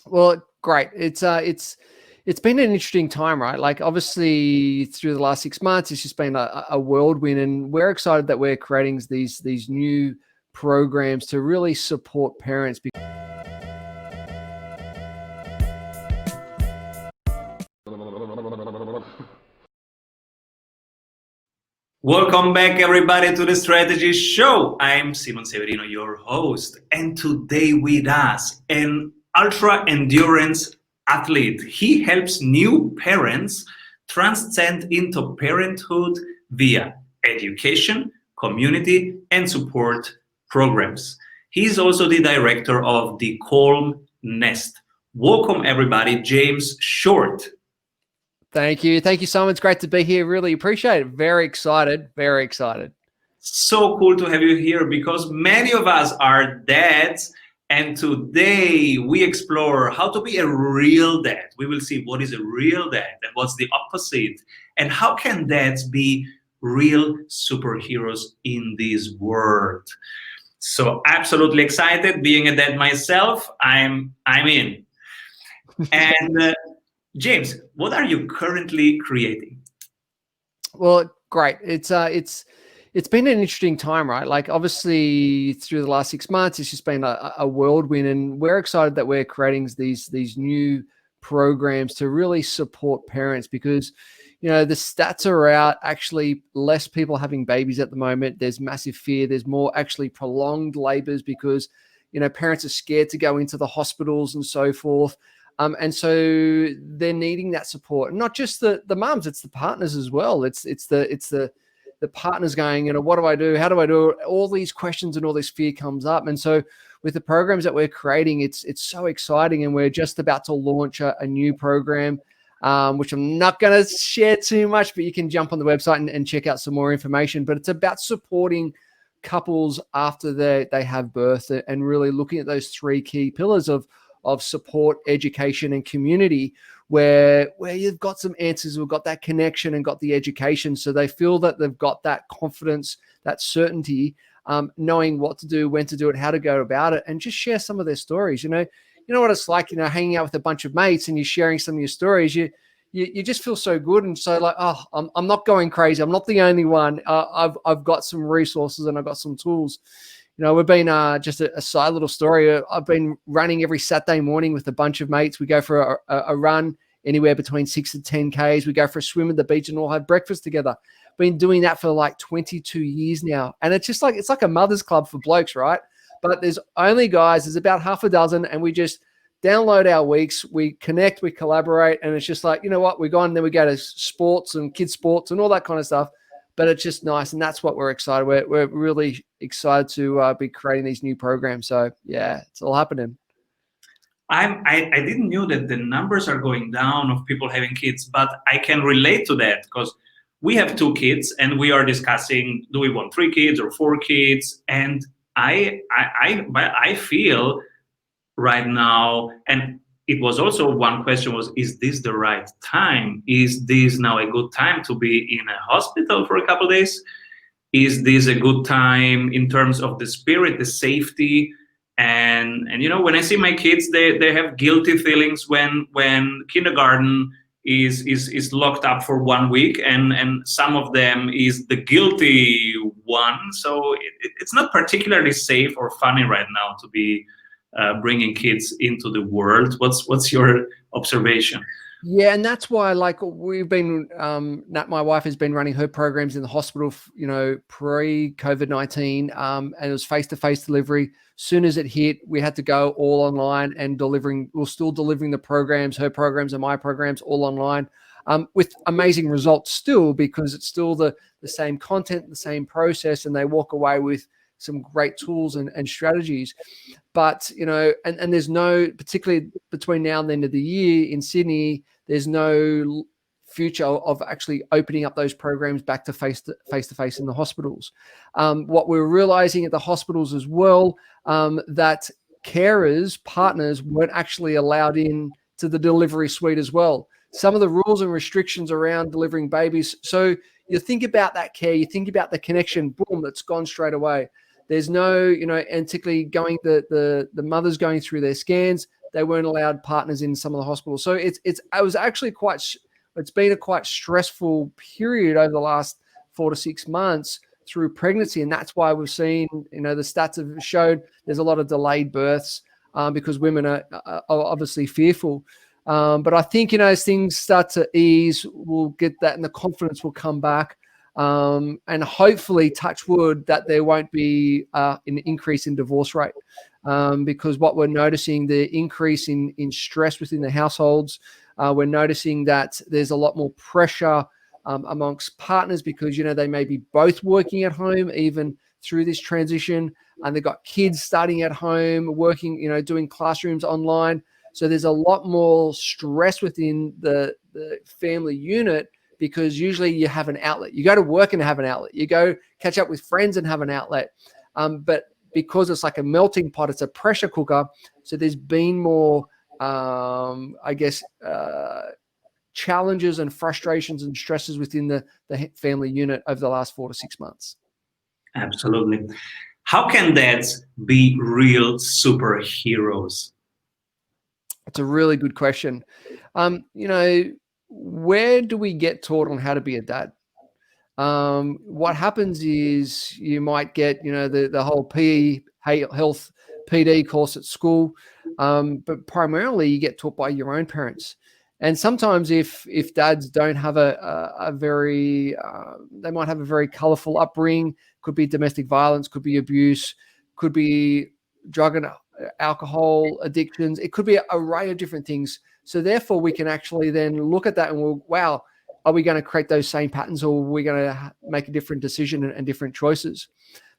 Well, great. It's been an interesting time, right? Like obviously through the last 6 months, it's just been a whirlwind, and we're excited that we're creating these new programs to really support parents. Welcome back, everybody, to the Strategy Show. I'm Severino, your host, and today with us, an ultra endurance athlete. He helps new parents transcend into parenthood via education, community, and support programs. He's also the director of the Calm Nest. Welcome, everybody, James Short. Thank you. Thank you so much. It's great to be here. Really appreciate it. Very excited. Very excited. So cool to have you here because many of us are dads, and today we explore how to be a real dad. We will see what is a real dad and what's the opposite, and how can dads be real superheroes in this world. So absolutely excited. Being a dad myself, I'm in. And James, what are you currently creating? Well, great. It's been an interesting time, right? Like obviously through the last 6 months, it's just been a whirlwind, and we're excited that we're creating these new programs to really support parents because the stats are out. Actually, less people having babies at the moment. There's massive fear. There's more actually prolonged labors because parents are scared to go into the hospitals and so forth. And so they're needing that support, and not just the mums, it's the partners as well. It's the partners going, what do I do? How do I do it? All these questions and all this fear comes up. And so with the programs that we're creating, it's so exciting. And we're just about to launch a new program, which I'm not going to share too much, but you can jump on the website and check out some more information. But it's about supporting couples after they have birth, and really looking at those three key pillars of support, education, and community, where you've got some answers, we've got that connection and got the education, so they feel that they've got that confidence, that certainty, knowing what to do, when to do it, how to go about it, and just share some of their stories. You know what it's like, hanging out with a bunch of mates and you're sharing some of your stories. You just feel so good, and so like, oh, I'm not going crazy. I'm not the only one. I've got some resources and I've got some tools. We've been just a side little story. I've been running every Saturday morning with a bunch of mates. We go for a run anywhere between 6 to 10 Ks. We go for a swim at the beach and all have breakfast together. Been doing that for like 22 years now. And it's just like, it's like a mother's club for blokes, right? But there's only guys, there's about half a dozen, and we just download our weeks, we connect, we collaborate, and it's just like, we go on, and then we go to sports and kids sports and all that kind of stuff. But it's just nice, and that's what we're excited. We're really excited to be creating these new programs. So yeah, it's all happening. I didn't know that the numbers are going down of people having kids, but I can relate to that because we have 2 kids and we are discussing, do we want 3 kids or 4 kids? And I feel right now, and it was also one question was, is this the right time? Is this now a good time to be in a hospital for a couple of days? Is this a good time in terms of the spirit, the safety? And when I see my kids, they have guilty feelings when kindergarten is locked up for 1 week, and some of them is the guilty one. So it's not particularly safe or funny right now to be bringing kids into the world. What's your observation? Yeah, and that's why, like, we've been, my wife has been running her programs in the hospital, pre-COVID-19, and it was face-to-face delivery. Soon as it hit, we had to go all online and we're still delivering the programs, her programs and my programs, all online, with amazing results still, because it's still the same content, the same process, and they walk away with some great tools and strategies. But, and there's no, particularly between now and the end of the year in Sydney, there's no future of actually opening up those programs back to face-to-face in the hospitals. What we're realizing at the hospitals as well, that carers, partners weren't actually allowed in to the delivery suite as well. Some of the rules and restrictions around delivering babies. So you think about that care, you think about the connection, boom, it's gone straight away. There's no, and particularly going the mothers going through their scans, they weren't allowed partners in some of the hospitals. So it's been a quite stressful period over the last 4 to 6 months through pregnancy. And that's why we've seen, the stats have showed there's a lot of delayed births because women are obviously fearful. But I think, as things start to ease, we'll get that and the confidence will come back. And hopefully, touch wood, that there won't be an increase in divorce rate. Because what we're noticing, the increase in stress within the households, we're noticing that there's a lot more pressure amongst partners because, they may be both working at home even through this transition, and they've got kids studying at home, working, doing classrooms online. So there's a lot more stress within the family unit because usually you have an outlet. You go to work and have an outlet. You go catch up with friends and have an outlet. But because it's like a melting pot, it's a pressure cooker. So there's been more, challenges and frustrations and stresses within the family unit over the last 4 to 6 months. Absolutely. How can dads be real superheroes? It's a really good question. Where do we get taught on how to be a dad? What happens is you might get, the whole PE health PD course at school, but primarily you get taught by your own parents. And sometimes if dads don't have a very, they might have a very colorful upbringing, could be domestic violence, could be abuse, could be drug and alcohol addictions. It could be an array of different things. So therefore we can actually then look at that and wow, are we going to create those same patterns, or are we going to make a different decision and different choices?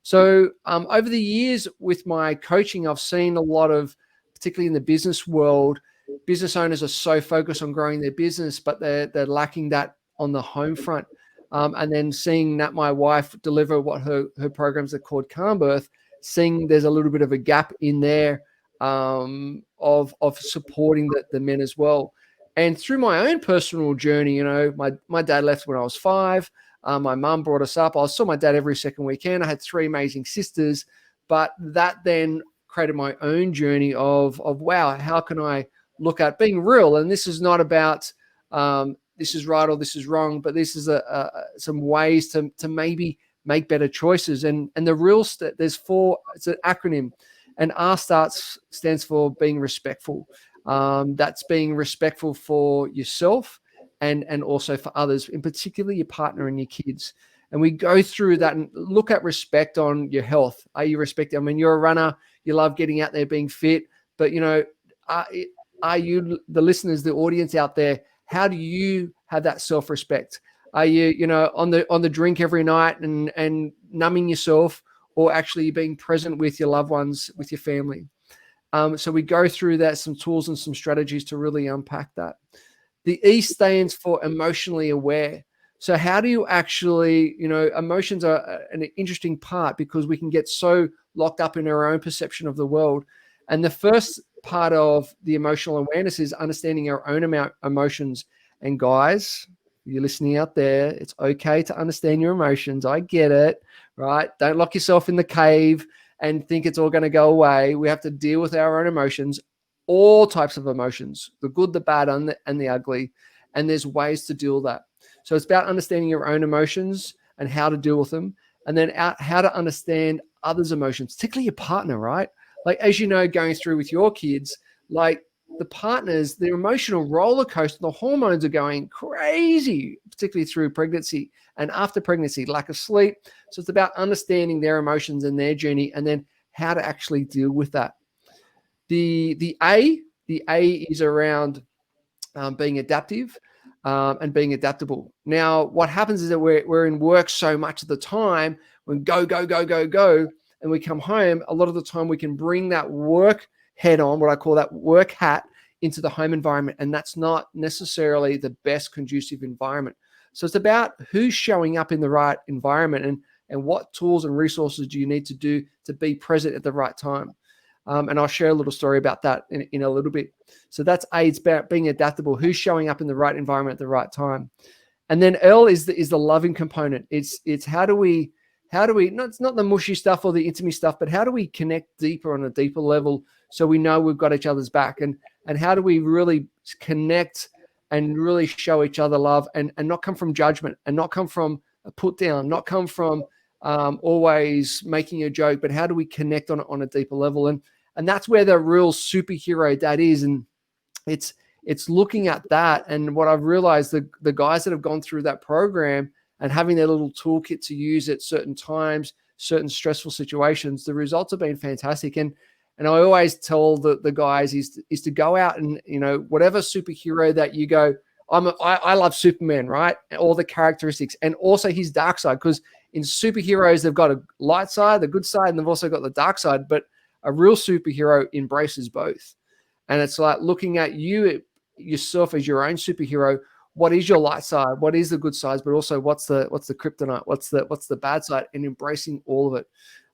So over the years with my coaching, I've seen a lot of, particularly in the business world, business owners are so focused on growing their business, but they're lacking that on the home front. And then seeing that my wife deliver what her programs are called Calm Birth, seeing there's a little bit of a gap in there of supporting the men as well. And through my own personal journey, my dad left when I was 5. My mum brought us up. I saw my dad every second weekend. I had 3 amazing sisters, but that then created my own journey of wow, how can I look at being real? And this is not about this is right or this is wrong, but this is some ways to maybe make better choices. And the real there's 4. It's an acronym, and R stands for being respectful. That's being respectful for yourself and also for others, in particular your partner and your kids. And we go through that and look at respect on your health. Are you respecting? I mean, you're a runner, you love getting out there, being fit, but are you, the listeners, the audience out there, how do you have that self-respect? Are you, on the drink every night and numbing yourself, or actually being present with your loved ones, with your family? So we go through that, some tools and some strategies to really unpack that. The E stands for emotionally aware. So how do you actually, emotions are an interesting part because we can get so locked up in our own perception of the world. And the first part of the emotional awareness is understanding our own emotions. And guys, you're listening out there, it's okay to understand your emotions. I get it, right? Don't lock yourself in the cave and think it's all going to go away. We have to deal with our own emotions, all types of emotions, the good, the bad, and the ugly. And there's ways to deal with that. So it's about understanding your own emotions and how to deal with them. And then how to understand others' emotions, particularly your partner, right? Like, as you know, going through with your kids, like the partners, their emotional roller coaster, the hormones are going crazy, particularly through pregnancy and after pregnancy, lack of sleep. So it's about understanding their emotions and their journey, and then how to actually deal with that. The A is around being adaptive and being adaptable. Now, what happens is that we're in work so much of the time, when go, and we come home, a lot of the time we can bring that work head on, what I call that work hat, into the home environment. And that's not necessarily the best conducive environment. So it's about who's showing up in the right environment and what tools and resources do you need to do to be present at the right time. And I'll share a little story about that in a little bit. So that's A, it's about being adaptable, who's showing up in the right environment at the right time. And then L is the loving component. It's how do we, it's not the mushy stuff or the intimate stuff, but how do we connect deeper on a deeper level so we know we've got each other's back. And how do we really connect and really show each other love, and not come from judgment, and not come from a put down, not come from always making a joke, but how do we connect on a deeper level? And that's where the real superhero dad is. And it's looking at that. And what I've realized, the guys that have gone through that program and having their little toolkit to use at certain times, certain stressful situations, the results have been fantastic. And I always tell the guys is to go out and, whatever superhero that you go, I love Superman, right? All the characteristics, and also his dark side, because in superheroes, they've got a light side, the good side, and they've also got the dark side. But a real superhero embraces both. And it's like looking at yourself as your own superhero. What is your light side? What is the good side? But also what's the kryptonite? What's the bad side? And embracing all of it.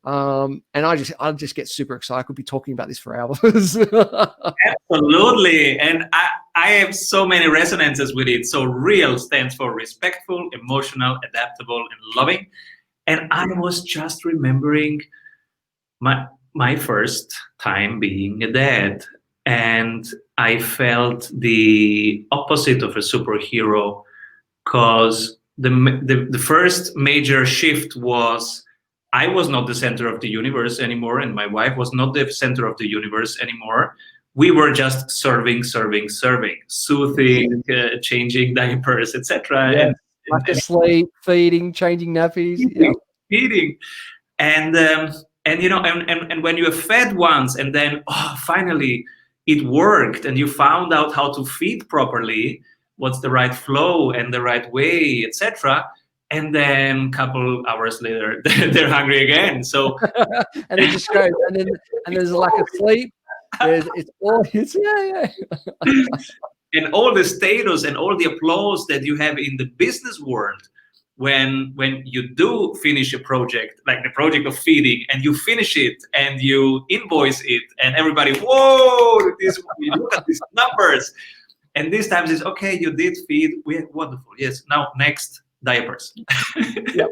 And I just get super excited. We'll be talking about this for hours. Absolutely. And I have so many resonances with it. So REAL stands for respectful, emotional, adaptable, and loving. And I was just remembering my first time being a dad. And I felt the opposite of a superhero, because the first major shift was I was not the center of the universe anymore, and my wife was not the center of the universe anymore. We were just serving, soothing, changing diapers, etc. Yeah. And sleep, feeding, changing nappies, feeding, and when you have fed once, and then finally it worked, and you found out how to feed properly, what's the right flow and the right way, etc. And then a couple hours later, they're hungry again. So and it just goes, and there's a lack of sleep. And all the status and all the applause that you have in the business world when you do finish a project, like the project of feeding, and you finish it and you invoice it, and everybody, whoa, look at these numbers. And this time it's okay, you did feed, wonderful, yes, now next, diapers. Yep.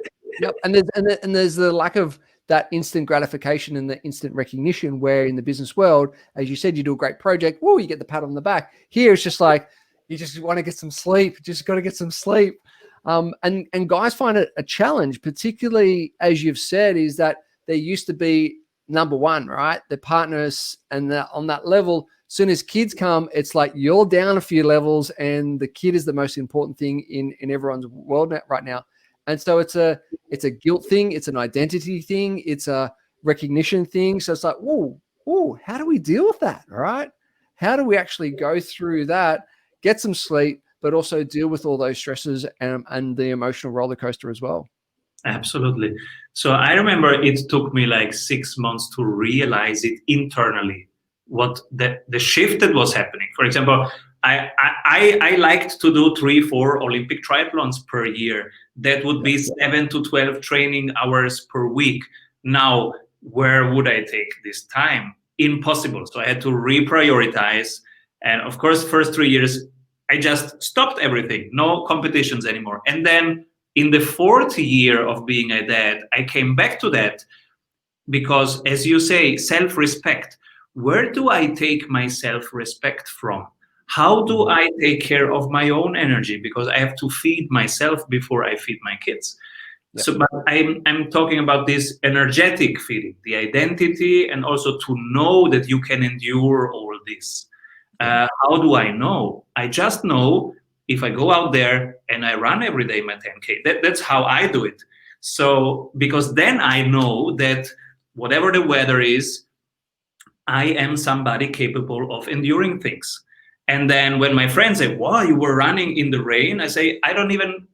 And there's the lack of that instant gratification and the instant recognition, where in the business world, as you said, you do a great project, whoa, you get the pat on the back. Here it's just like you just want to get some sleep, just got to get some sleep. And guys find it a challenge, particularly as you've said, is that there used to be number one, right? The partners, and on that level, soon as kids come, it's like you're down a few levels, and the kid is the most important thing in everyone's world right now. And so it's a guilt thing, it's an identity thing, it's a recognition thing. So it's like, whoa, how do we deal with that? All right. How do we actually go through that, get some sleep, but also deal with all those stresses and the emotional roller coaster as well? Absolutely. So I remember it took me like 6 months to realize it internally, what the shift that was happening. For example, I liked to do 3-4 Olympic triathlons per year. That would be 7 to 12 training hours per week. Now, where would I take this time? Impossible. So I had to reprioritize. And of course, first 3 years, I just stopped everything. No competitions anymore. And then in the 4th year of being a dad, I came back to that because, as you say, self-respect. Where do I take my self-respect from? How do I take care of my own energy? Because I have to feed myself before I feed my kids. Yeah. So, but I'm talking about this energetic feeding, the identity, and also to know that you can endure all this. How do I know? I just know if I go out there and I run every day my 10K. That's how I do it. So, because then I know that whatever the weather is, I am somebody capable of enduring things. And then when my friends say, wow, you were running in the rain, I say, I don't even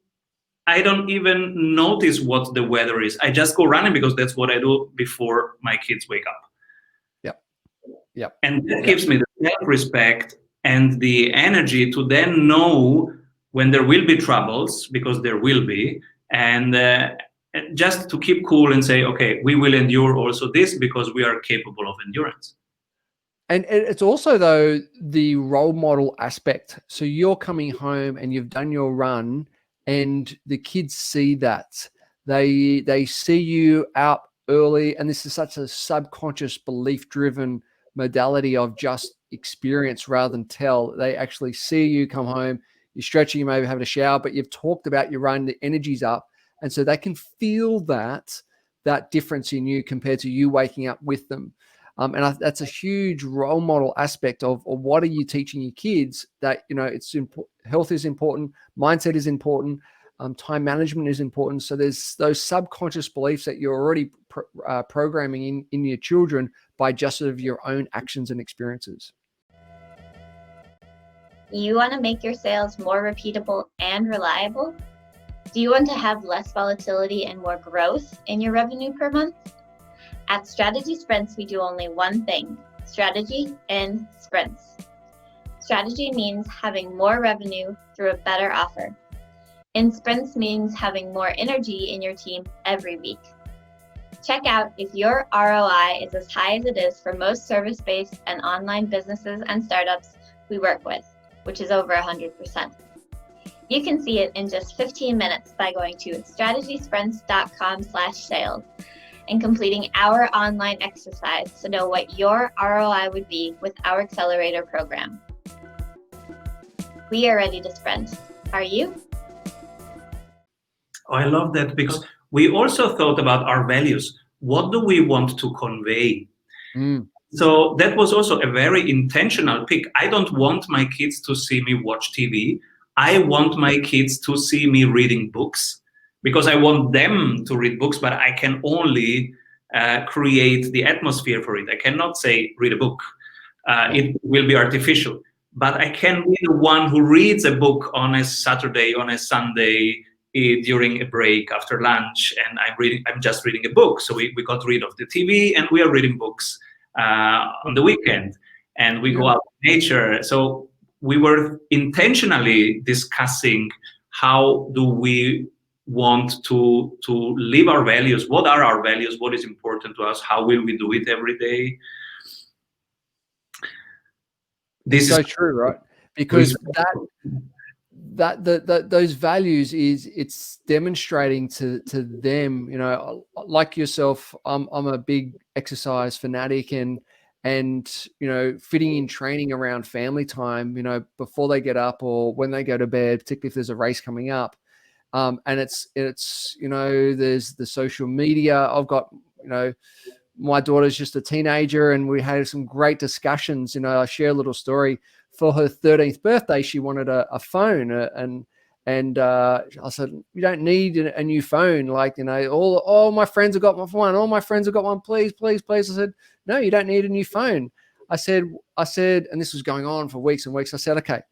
notice what the weather is. I just go running because that's what I do before my kids wake up. Yep. And that gives me the self-respect and the energy to then know when there will be troubles, because there will be, and just to keep cool and say, okay, we will endure also this because we are capable of endurance. And it's also, though, the role model aspect. So you're coming home and you've done your run, and the kids see that. They see you out early, and this is such a subconscious, belief-driven modality of just experience rather than tell. They actually see you come home, you're stretching, you maybe having a shower, but you've talked about your run, the energy's up. And so they can feel that difference in you compared to you waking up with them. That's a huge role model aspect of what are you teaching your kids, that, it's health is important, mindset is important, time management is important. So there's those subconscious beliefs that you're already programming in your children by just sort of your own actions and experiences. You want to make your sales more repeatable and reliable? Do you want to have less volatility and more growth in your revenue per month? At Strategy Sprints, we do only one thing: strategy in sprints. Strategy means having more revenue through a better offer. In sprints means having more energy in your team every week. Check out if your ROI is as high as it is for most service-based and online businesses and startups we work with, which is over 100%. You can see it in just 15 minutes by going to strategysprints.com/sales and completing our online exercise to know what your ROI would be with our accelerator program. We are ready to sprint. Are you? Oh, I love that, because we also thought about our values. What do we want to convey? So that was also a very intentional pick. I don't want my kids to see me watch TV. I want my kids to see me reading books, because I want them to read books, but I can only create the atmosphere for it. I cannot say, read a book. It will be artificial. But I can be the one who reads a book on a Saturday, on a Sunday, during a break after lunch, and I'm just reading a book. So we got rid of the TV, and we are reading books on the weekend, and we go out in nature. So we were intentionally discussing, how do we want to live our values? What are our values? What is important to us? How will we do it every day? This is so true, right? Because those values it's demonstrating to them, like yourself. I'm a big exercise fanatic, and fitting in training around family time, before they get up or when they go to bed, particularly if there's a race coming up. And it's there's the social media. I've got, my daughter's just a teenager, and we had some great discussions. I share a little story. For her 13th birthday, she wanted a phone, and I said, you don't need a new phone. Like, all my friends have got one. All my friends have got one. Please, please, please. I said, no, you don't need a new phone. I said, and this was going on for weeks and weeks. I said, okay,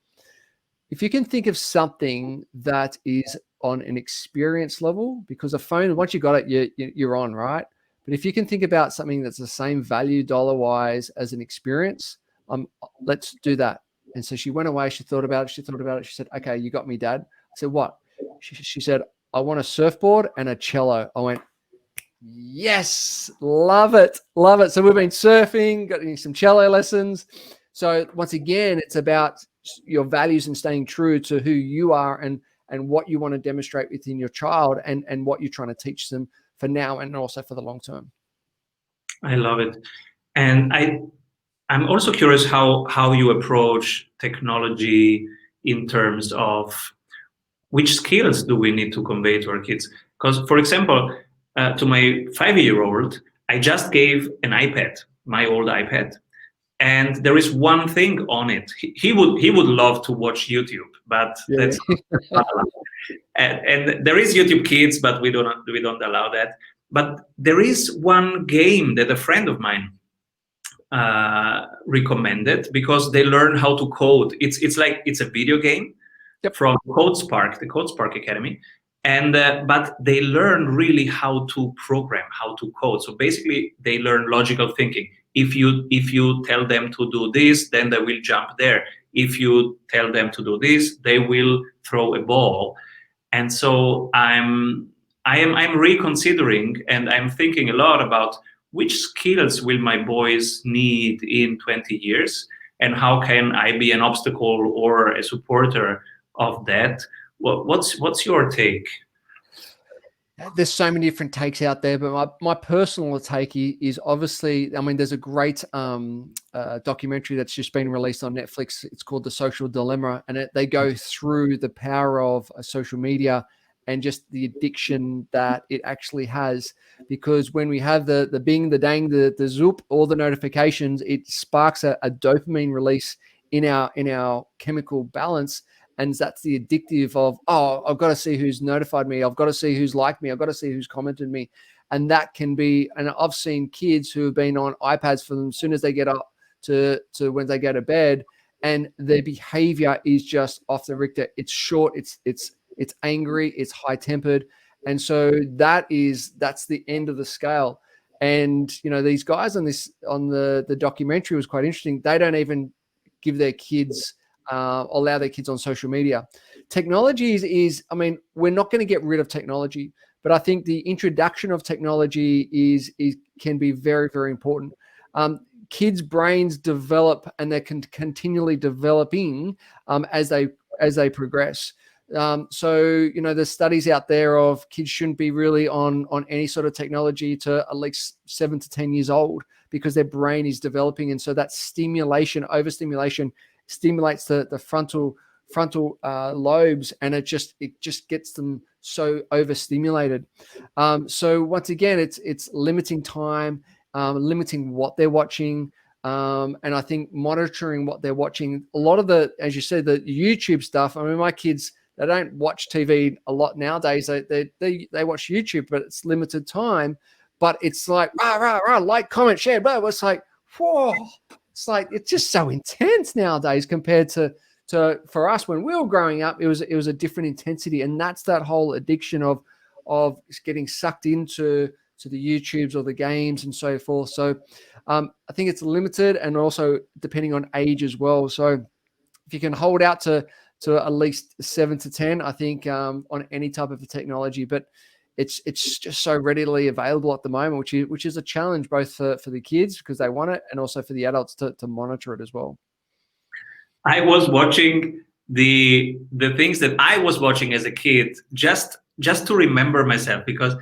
if you can think of something that is on an experience level, because a phone, once you got it, you're on, right? But if you can think about something that's the same value dollar-wise as an experience, let's do that. And so she went away. She thought about it. She said, okay, you got me, Dad. I said, what? She said, I want a surfboard and a cello. I went, yes, love it. Love it. So we've been surfing, got some cello lessons. So once again, it's about your values and staying true to who you are and what you want to demonstrate within your child, and what you're trying to teach them for now and also for the long term. I love it. And I'm also curious how you approach technology in terms of which skills do we need to convey to our kids. Because, for example, to my 5-year-old, I just gave an iPad, my old iPad, and there is one thing on it. He would love to watch YouTube, but that's not allowed. And there is YouTube Kids, but we don't allow that. But there is one game that a friend of mine recommended, because they learn how to code. It's like, it's a video game from CodeSpark, the CodeSpark Academy, and but they learn really how to program, how to code. So basically, they learn logical thinking. If you tell them to do this, then they will jump there. If you tell them to do this, they will throw a ball. And so I'm reconsidering, and I'm thinking a lot about which skills will my boys need in 20 years, and how can I be an obstacle or a supporter of that? What's your take? There's so many different takes out there, but my personal take is obviously, I mean, there's a great documentary that's just been released on Netflix. It's called The Social Dilemma, and they go through the power of social media and just the addiction that it actually has. Because when we have the bing, the dang, the zoop, all the notifications, it sparks a dopamine release in our chemical balance. And that's the addictive of, oh, I've got to see who's notified me. I've got to see who's liked me. I've got to see who's commented me. And that can be, and I've seen kids who have been on iPads for them as soon as they get up to when they go to bed, and their behavior is just off the Richter. It's short, it's angry, it's high tempered. And so that's the end of the scale. And, these guys on the documentary was quite interesting. They don't even give their kids, allow their kids on social media. Technology is, I mean, we're not going to get rid of technology, but I think the introduction of technology can be very, very important. Kids' brains develop, and they're continually developing as they progress. So there's studies out there of kids shouldn't be really on any sort of technology to at least 7 to 10 years old, because their brain is developing, and so that overstimulation stimulates the frontal lobes, and it just gets them so overstimulated. So once again, it's limiting time, limiting what they're watching, and I think monitoring what they're watching. A lot of as you said, the YouTube stuff. I mean, my kids, they don't watch TV a lot nowadays. They watch YouTube, but it's limited time. But it's like rah, like, comment, share, blah. It's like, whoa. It's like, it's just so intense nowadays compared to for us when we were growing up. It was a different intensity, and that's that whole addiction of getting sucked into the YouTubes or the games and so forth. So I think it's limited, and also depending on age as well. So if you can hold out to at least 7 to 10, I think on any type of technology, but it's just so readily available at the moment, which is a challenge both for the kids because they want it, and also for the adults to monitor it as well. I was watching the things that I was watching as a kid just to remember myself, because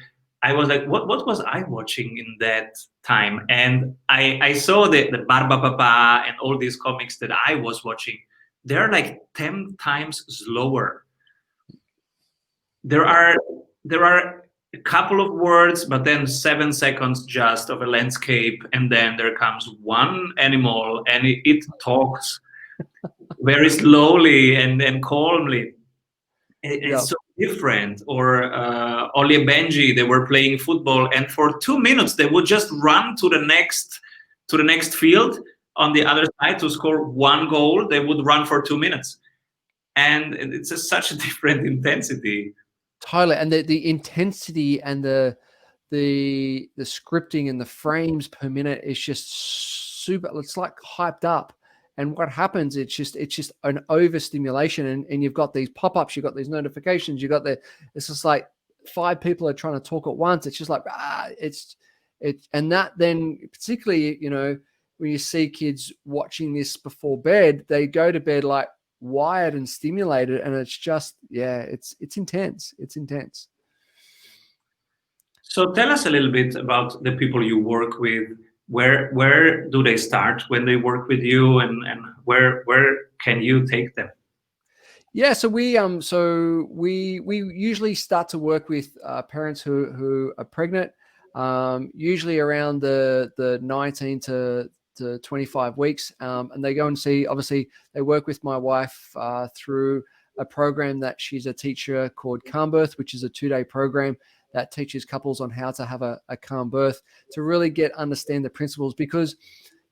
I was like, what was I watching in that time? And I saw the Barba Papa and all these comics that I was watching. They're like 10 times slower. There are a couple of words, but then 7 seconds just of a landscape, and then there comes one animal, and it talks very slowly and calmly. It's so different. Or Oli and Benji, they were playing football, and for 2 minutes they would just run to the next field on the other side to score one goal. They would run for 2 minutes, and it's such a different intensity. Totally, and the intensity and the scripting and the frames per minute is just super. It's like hyped up. And what happens, it's just an overstimulation, and you've got these pop-ups, you've got these notifications, it's just like 5 people are trying to talk at once. It's just like, and that then particularly, when you see kids watching this before bed, they go to bed like wired and stimulated, and it's just, it's intense. It's intense. So tell us a little bit about the people you work with. Where do they start when they work with you, and where can you take them? Yeah, so we usually start to work with parents who are pregnant, usually around the 19 to 25 weeks, and they go and see. Obviously, they work with my wife through a program that she's a teacher called Calm Birth, which is a 2-day program that teaches couples on how to have a calm birth, to really understand the principles. Because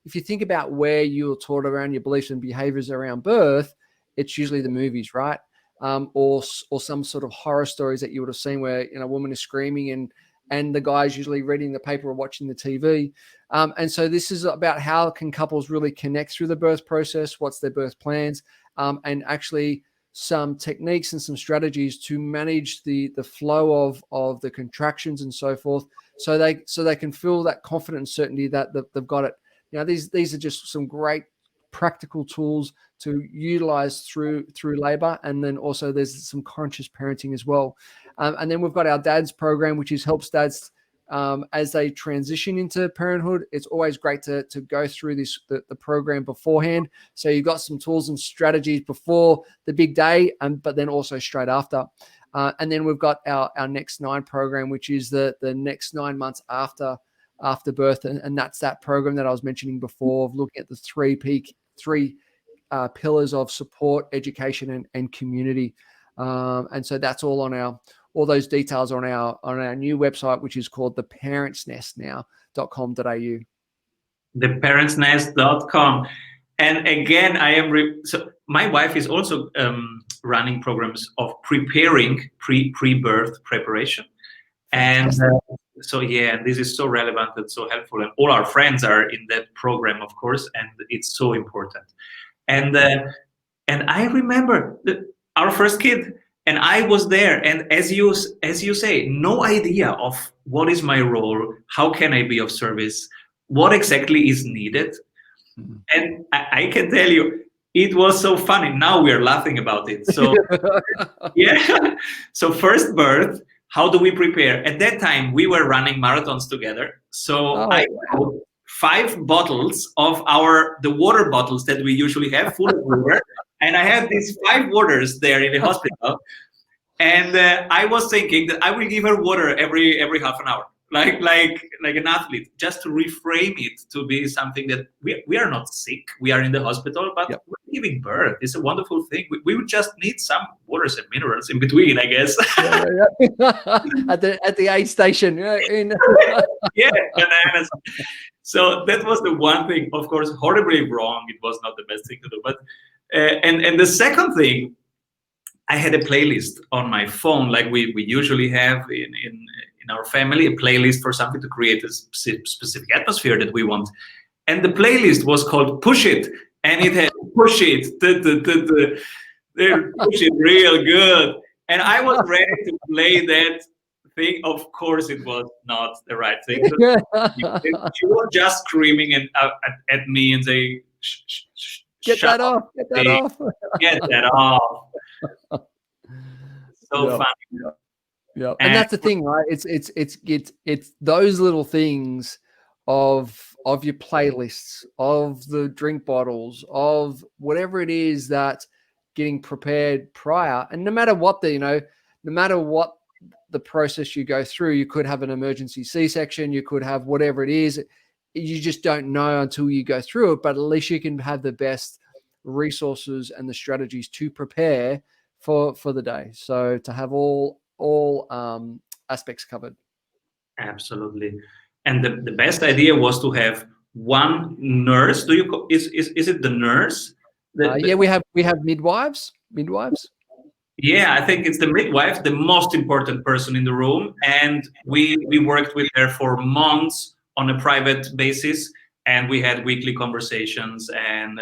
if you think about where you're taught around your beliefs and behaviors around birth, it's usually the movies, right? Or some sort of horror stories that you would have seen where a woman is screaming and the guy's usually reading the paper or watching the TV. And so this is about how can couples really connect through the birth process, what's their birth plans, and actually some techniques and some strategies to manage the flow of the contractions and so forth, so they can feel that confidence and certainty that they've got it. These are just some great practical tools to utilize through labor, and then also there's some conscious parenting as well. And then we've got our dads program, which is helps dads as they transition into parenthood. It's always great to go through the program beforehand. So you've got some tools and strategies before the big day, but then also straight after. And then we've got our Next 9 program, which is the next 9 months after birth. And that's that program that I was mentioning before, of looking at the three pillars of support, education, and community. And so that's all those details are on our new website, which is called theparentsnestnow.com.au. Theparentsnest.com. And again, I am so my wife is also running programs of preparing pre-birth preparation. Fantastic. And so this is so relevant and so helpful, and all our friends are in that program, of course, and it's so important. And I remember our first kid, and I was there, and as you say, no idea of what is my role, how can I be of service, what exactly is needed. Mm-hmm. And I can tell you, it was so funny. Now we are laughing about it. So so first birth, how do we prepare? At that time, we were running marathons together. So I bought 5 bottles of the water bottles that we usually have, full of water. And I had these 5 waters there in the hospital. And I was thinking that I will give her water every half an hour, like an athlete, just to reframe it to be something that we are not sick. We are in the hospital, but we're giving birth. It's a wonderful thing. We would just need some waters and minerals in between, I guess. At the aid station. Bananas. So that was the one thing, of course, horribly wrong. It was not the best thing to do. But and the second thing, I had a playlist on my phone, like we usually have in our family, a playlist for something to create a specific atmosphere that we want. And the playlist was called Push It, and it had Push It, push it real good. And I was ready to play that thing. Of course, it was not the right thing. She was just screaming at me and saying, Get that off. Get that off. So funny. Yeah, and that's the thing, right? It's those little things of your playlists, of the drink bottles, of whatever it is that getting prepared prior. And no matter what the process you go through, you could have an emergency C-section, you could have whatever it is. You just don't know until you go through it, but at least you can have the best resources and the strategies to prepare for the day. So to have all aspects covered. Absolutely. And the best idea was to have one nurse. Is it the nurse? We have midwives. Yeah, I think it's the midwife, the most important person in the room. And we worked with her for months on a private basis. And we had weekly conversations and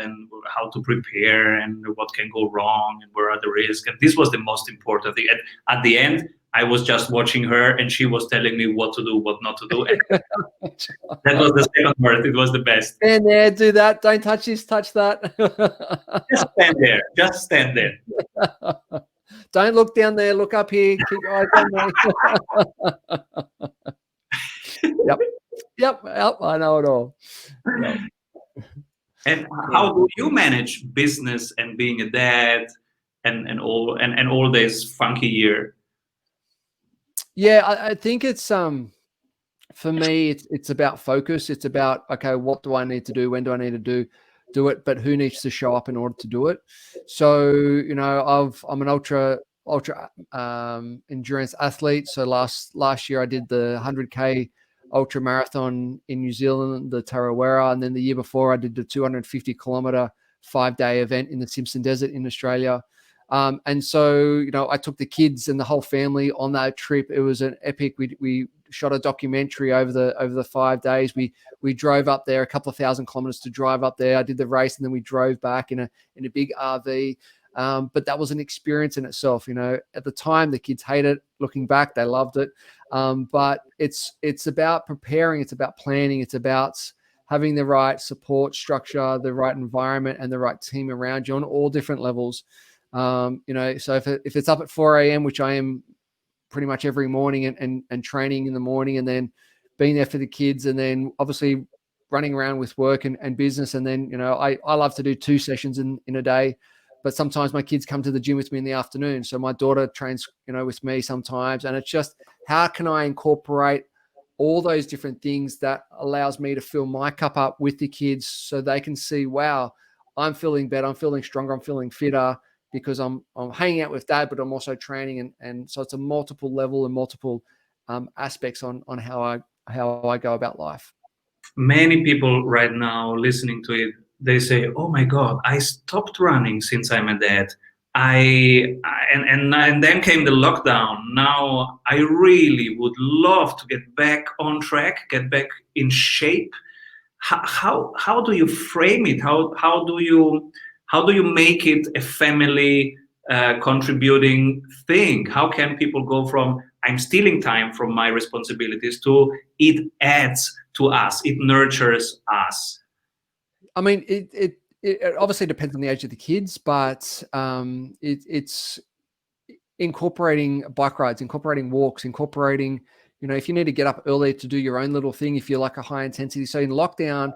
how to prepare and what can go wrong and where are the risks. And this was the most important thing. And at the end, I was just watching her and she was telling me what to do, what not to do. That was the second part. It was the best. Stand there, do that. Don't touch this, touch that. Just stand there. Just stand there. Don't look down there. Look up here. Keep your eyes on me. Yep, I know it all. Yep. And how do you manage business and being a dad and all this funky year? Yeah, I think it's for me it's about focus. It's about, okay, what do I need to do? When do I need to do it? But who needs to show up in order to do it? So I'm an ultra endurance athlete. So last year I did the 100K ultra marathon in New Zealand, the Tarawera, and then the year before I did the 250-kilometer 5-day event in the Simpson Desert in Australia. And so, I took the kids and the whole family on that trip. It was an epic. We shot a documentary over the 5 days. We drove up there, a couple of 1,000 kilometers to drive up there. I did the race, and then we drove back in a big RV. But that was an experience in itself. At the time, the kids hated it. Looking back, they loved it. But it's about preparing. It's about planning. It's about having the right support structure, the right environment, and the right team around you on all different levels. So if it's up at 4 a.m., which I am pretty much every morning and training in the morning, and then being there for the kids, and then obviously running around with work and business. And then, I love to do 2 sessions in a day, but sometimes my kids come to the gym with me in the afternoon. So my daughter trains, with me sometimes. And it's just, how can I incorporate all those different things that allows me to fill my cup up with the kids so they can see, wow, I'm feeling better, I'm feeling stronger, I'm feeling fitter because I'm hanging out with dad, but I'm also training. And so it's a multiple level and multiple aspects on how I go about life. Many people right now listening to it, they say, "Oh my God, I stopped running since I'm a dad. And then came the lockdown. Now I really would love to get back on track, get back in shape." How do you frame it? How do you make it a family contributing thing? How can people go from I'm stealing time from my responsibilities to it adds to us, it nurtures us? I mean, it obviously depends on the age of the kids, but it's incorporating bike rides, incorporating walks, incorporating, if you need to get up early to do your own little thing, if you're like a high intensity. So in lockdown,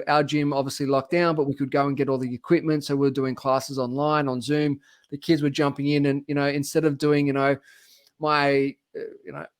our gym obviously locked down, but we could go and get all the equipment. So we're doing classes online on Zoom. The kids were jumping in and, instead of doing, my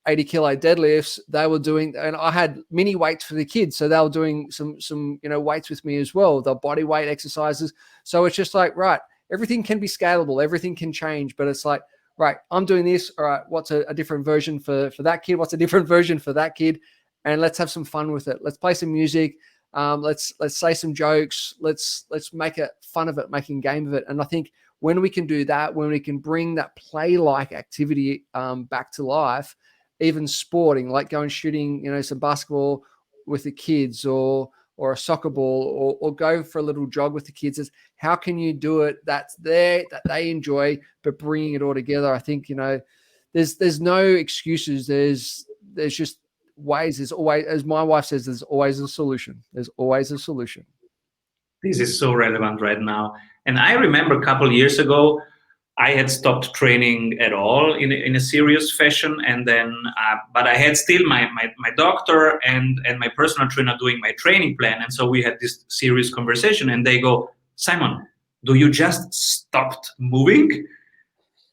80 kilo deadlifts, they were doing, and I had mini weights for the kids, so they were doing some weights with me as well, the body weight exercises. So it's just like, right, everything can be scalable, everything can change, but it's like, right, I'm doing this, all right, what's a different version for that kid, what's a different version for that kid, and let's have some fun with it. Let's play some music, let's say some jokes, let's make it fun of it, making game of it. And I think when we can do that, when we can bring that play-like activity back to life, even sporting, like going shooting, some basketball with the kids, or a soccer ball, or go for a little jog with the kids, is how can you do it that's there, that they enjoy, but bringing it all together. I think, there's no excuses. There's just ways. There's always, as my wife says, there's always a solution. There's always a solution. This is so relevant right now. And I remember a couple of years ago, I had stopped training at all in a serious fashion, and then, but I had still my doctor and my personal trainer doing my training plan, and so we had this serious conversation. And they go, "Simon, do you just stopped moving?"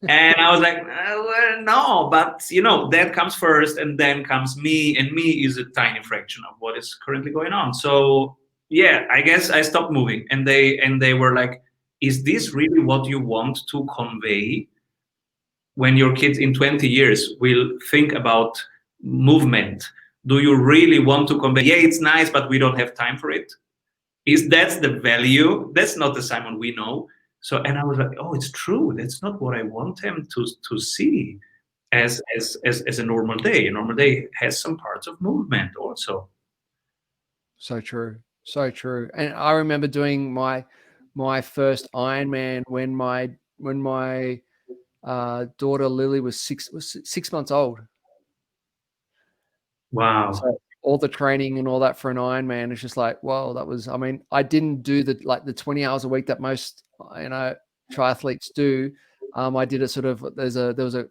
And I was like, well, no, but that comes first, and then comes me, and me is a tiny fraction of what is currently going on. So yeah, I guess I stopped moving, and they were like, is this really what you want to convey when your kids in 20 years will think about movement? Do you really want to convey, yeah, it's nice, but we don't have time for it? That's the value? That's not the Simon we know. So, and I was like, oh, it's true. That's not what I want them to see as a normal day. A normal day has some parts of movement also. So true. So true. And I remember doing my first Ironman when my daughter Lily was 6 months old. Wow. So all the training and all that for an Ironman is just like, wow, that was, I mean, I didn't do the 20 hours a week that most, triathletes do. I did a sort of, there was a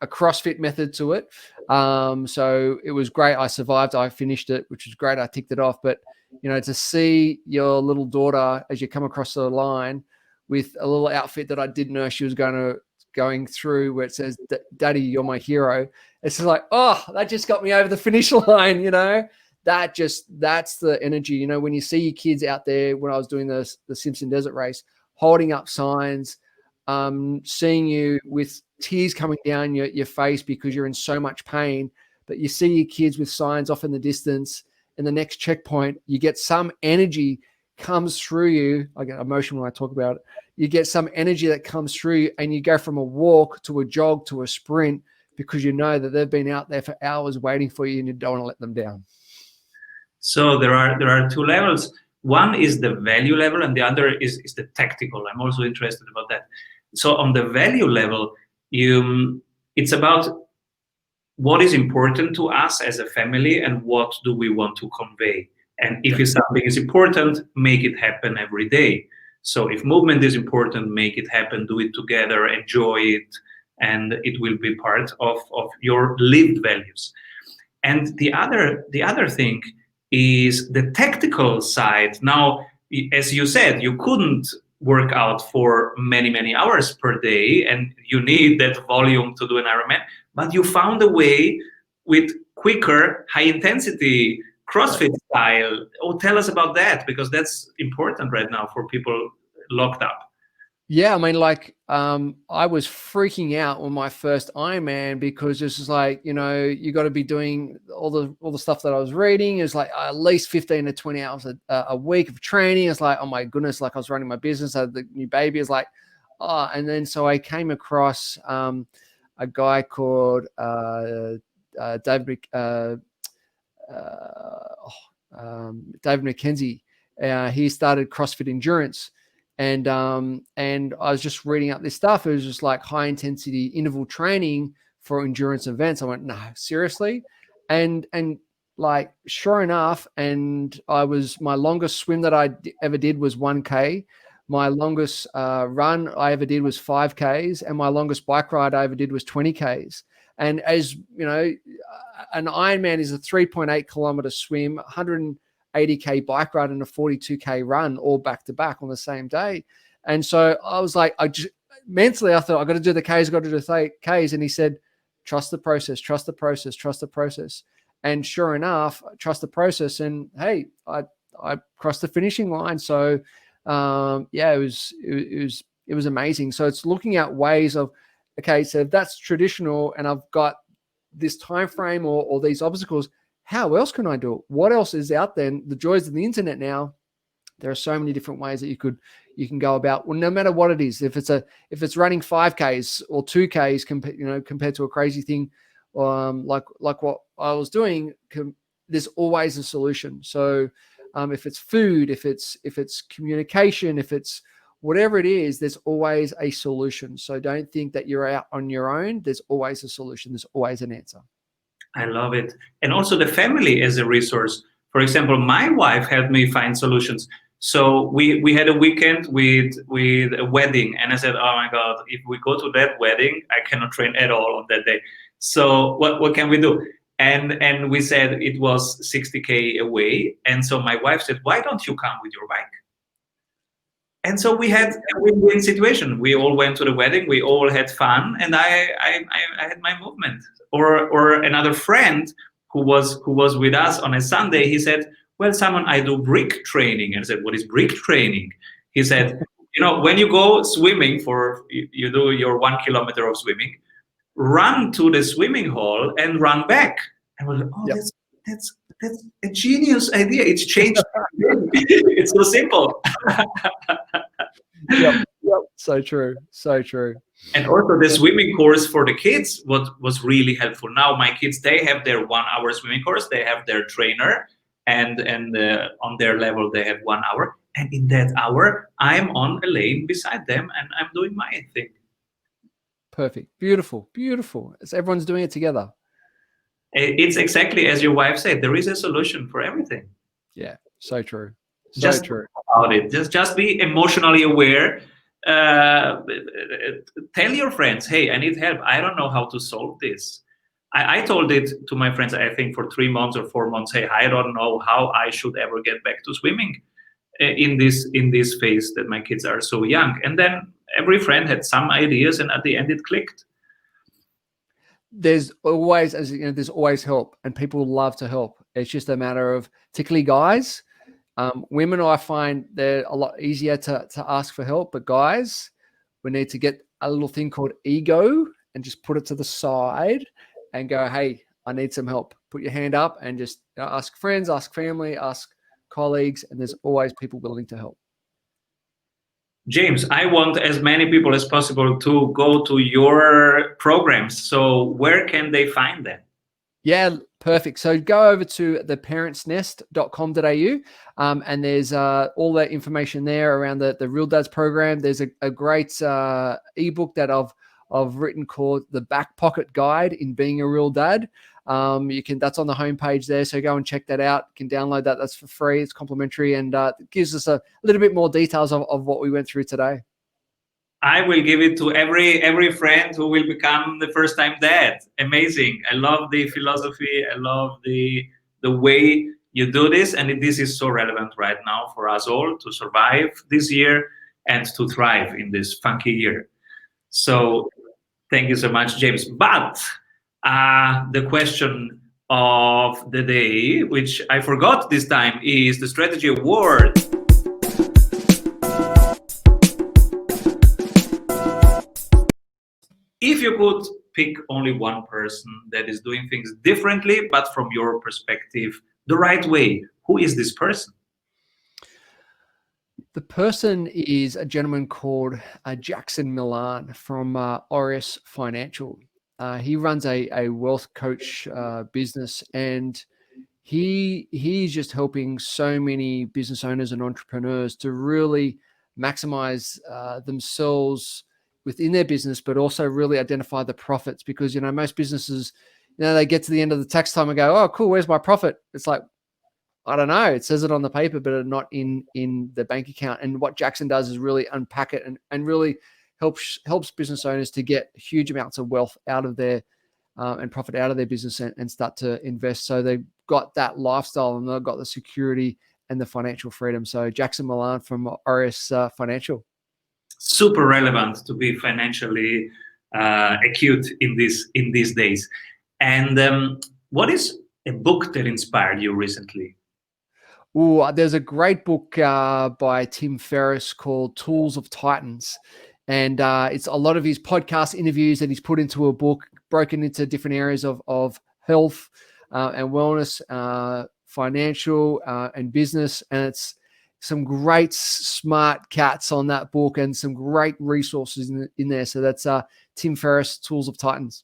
CrossFit method to it. So it was great. I survived. I finished it, which was great. I ticked it off. But, to see your little daughter as you come across the line with a little outfit that I didn't know she was going through, where it says, "Daddy, you're my hero." It's just like, oh, that just got me over the finish line. That's the energy. When you see your kids out there, when I was doing the Simpson Desert Race, holding up signs, seeing you with tears coming down your face because you're in so much pain, but you see your kids with signs off in the distance, and the next checkpoint, you get some energy comes through you. I get emotional when I talk about it. You get some energy that comes through you, and you go from a walk to a jog to a sprint because you know that they've been out there for hours waiting for you, and you don't want to let them down. So there are two levels. One is the value level, and the other is the tactical. I'm also interested about that. So on the value level, it's about what is important to us as a family and what do we want to convey. And if something is important, make it happen every day. So if movement is important, make it happen, do it together, enjoy it, and it will be part of your lived values. And the other thing is the tactical side. Now, as you said, you couldn't work out for many hours per day, and you need that volume to do an Ironman, but you found a way with quicker, high intensity CrossFit style. Oh, tell us about that, because that's important right now for people locked up. Yeah, I mean, like, I was freaking out on my first Ironman because this is like, you got to be doing all the stuff that I was reading. It's like at least 15 to 20 hours a week of training. It's like, oh my goodness, like I was running my business. I had the new baby. It's like, oh, and then so I came across a guy called David McKenzie. He started CrossFit Endurance. And I was just reading up this stuff. It was just like high intensity interval training for endurance events. I went, no, seriously? And like, sure enough. And my longest swim that I ever did was 1K. My longest run I ever did was 5Ks. And my longest bike ride I ever did was 20Ks. And as you know, an Ironman is a 3.8 kilometer swim, 180K bike ride and a 42K run all back to back on the same day. And so I was like, mentally, I thought, I got to do the Ks, got to do the Ks. And he said, trust the process, trust the process, trust the process. And sure enough, trust the process. And hey, I crossed the finishing line. So yeah, it was amazing. So it's looking at ways of, okay, so if that's traditional and I've got this time frame or these obstacles, how else can I do it? What else is out there? And the joys of the internet now, there are so many different ways that you can go about. Well, no matter what it is, if it's running 5Ks or 2Ks, compared to a crazy thing, like what I was doing, there's always a solution. So if it's food, if it's communication, if it's whatever it is, there's always a solution. So don't think that you're out on your own. There's always a solution. There's always an answer. I love it. And also the family as a resource. For example, my wife helped me find solutions. So we had a weekend with a wedding, and I said, oh my God, if we go to that wedding, I cannot train at all on that day. So what can we do? And we said it was 60K away. And so my wife said, why don't you come with your bike? And so we had a win-win situation. We all went to the wedding, we all had fun, and I had my movement. Or another friend who was with us on a Sunday, he said, well, Simon, I do brick training. And I said, what is brick training? He said, when you go swimming you do your 1 kilometer of swimming, run to the swimming hall and run back. And we're like, oh, yep. That's a genius idea. It's changed. It's so simple. Yep. So true. And also the swimming course for the kids was really helpful. Now my kids, they have their 1 hour swimming course. They have their trainer, and on their level they have 1 hour. And in that hour, I'm on a lane beside them, and I'm doing my thing. Perfect. Beautiful. It's everyone's doing it together. It's exactly as your wife said. There is a solution for everything. Yeah. So true. Just true about it. Just be emotionally aware. Tell your friends, hey, I need help. I don't know how to solve this. I told it to my friends, I think for 3 months or 4 months, hey, I don't know how I should ever get back to swimming in this phase that my kids are so young. And then every friend had some ideas, and at the end it clicked. There's always, there's always help, and people love to help. It's just a matter of, particularly guys, women, I find they're a lot easier to ask for help, but guys, we need to get a little thing called ego and just put it to the side and go, hey, I need some help. Put your hand up and just ask friends, ask family, ask colleagues, and there's always people willing to help. James, I want as many people as possible to go to your programs. So where can they find them? Yeah, perfect. So go over to theparentsnest.com.au and there's all that information there around the Real Dads program. There's a great ebook that I've written called The Back Pocket Guide in Being a Real Dad. That's on the homepage there. So go and check that out. You can download that. That's for free. It's complimentary, and it gives us a little bit more details of what we went through today. I will give it to every friend who will become the first time dad. Amazing. I love the philosophy. I love the way you do this, and this is so relevant right now for us all to survive this year and to thrive in this funky year. So thank you so much, James. But the question of the day, which I forgot this time, is the strategy award. If you could pick only one person that is doing things differently, but from your perspective, the right way, who is this person? The person is a gentleman called Jackson Milan from Aureus Financial. He runs a wealth coach business, and he's just helping so many business owners and entrepreneurs to really maximize themselves within their business, but also really identify the profits. Because most businesses, they get to the end of the tax time and go, "Oh, cool, where's my profit?" It's like, I don't know. It says it on the paper, but not in the bank account. And what Jackson does is really unpack it and really helps business owners to get huge amounts of wealth out of their and profit out of their business and start to invest. So they've got that lifestyle and they've got the security and the financial freedom. So Jackson Milan from Aureus Financial. Super relevant to be financially acute in these days. And what is a book that inspired you recently? There's a great book by Tim Ferriss called Tools of Titans. And it's a lot of his podcast interviews that he's put into a book, broken into different areas of health and wellness, financial and business. And it's some great smart cats on that book and some great resources in there. So that's Tim Ferriss, Tools of Titans.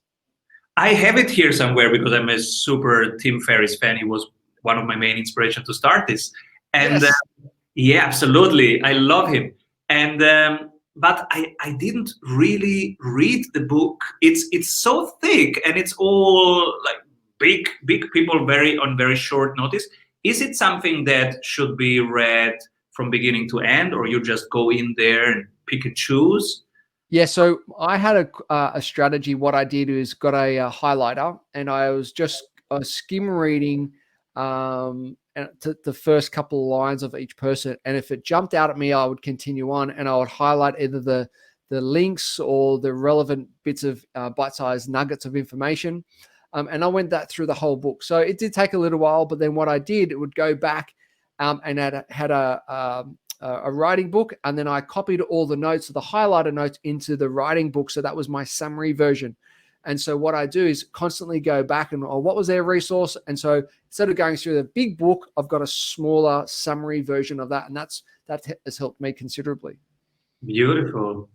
I have it here somewhere because I'm a super Tim Ferriss fan. He was one of my main inspirations to start this. And yes. Yeah, absolutely. I love him. And but I didn't really read the book. It's so thick and it's all like big people on very short notice. Is it something that should be read from beginning to end, or you just go in there and pick and choose? Yeah, so I had a strategy. What I did is got a highlighter, and I was skim reading the first couple of lines of each person. And if it jumped out at me, I would continue on, and I would highlight either the links or the relevant bits of bite-sized nuggets of information. And I went that through the whole book. So it did take a little while, but then what I did, it would go back and had a writing book, and then I copied all the notes, the highlighter notes, into the writing book. So that was my summary version. And so what I do is constantly go back and, what was their resource? And so instead of going through the big book, I've got a smaller summary version of that. And that has helped me considerably. Beautiful.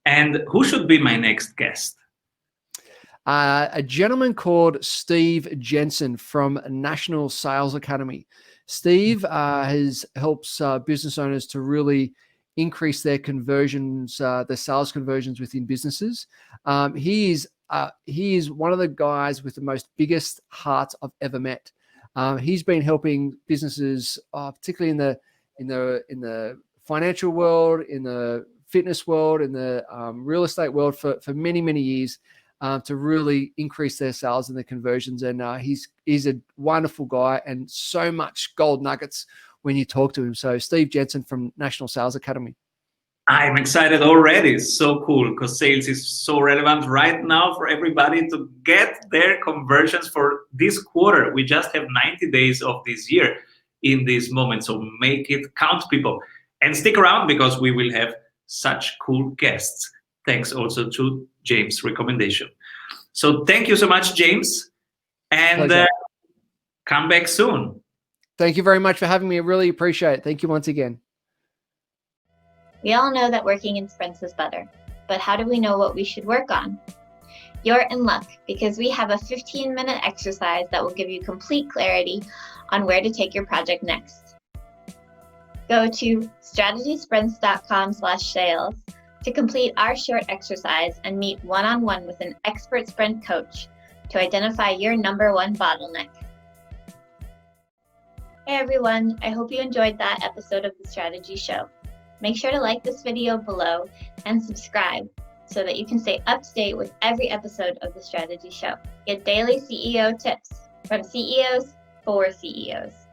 And who should be my next guest? A gentleman called Steve Jensen from National Sales Academy. Steve helps business owners to really increase their conversions, their sales conversions within businesses. He is one of the guys with the most biggest heart I've ever met. He's been helping businesses, particularly in the financial world, in the fitness world, in the real estate world for many, many years. To really increase their sales and their conversions. And he's a wonderful guy and so much gold nuggets when you talk to him. So Steve Jensen from National Sales Academy. I'm excited already. It's so cool because sales is so relevant right now for everybody to get their conversions for this quarter. We just have 90 days of this year in this moment. So make it count, people. And stick around because we will have such cool guests. Thanks also to James' recommendation. So thank you so much, James. And come back soon. Thank you very much for having me. I really appreciate it. Thank you once again. We all know that working in sprints is better, but how do we know what we should work on? You're in luck because we have a 15-minute exercise that will give you complete clarity on where to take your project next. Go to strategysprints.com/sales to complete our short exercise and meet one-on-one with an expert sprint coach to identify your number one bottleneck. Hey everyone, I hope you enjoyed that episode of the Strategy Show. Make sure to like this video below and subscribe so that you can stay up to date with every episode of The Strategy Show. Get daily CEO tips from CEOs for CEOs.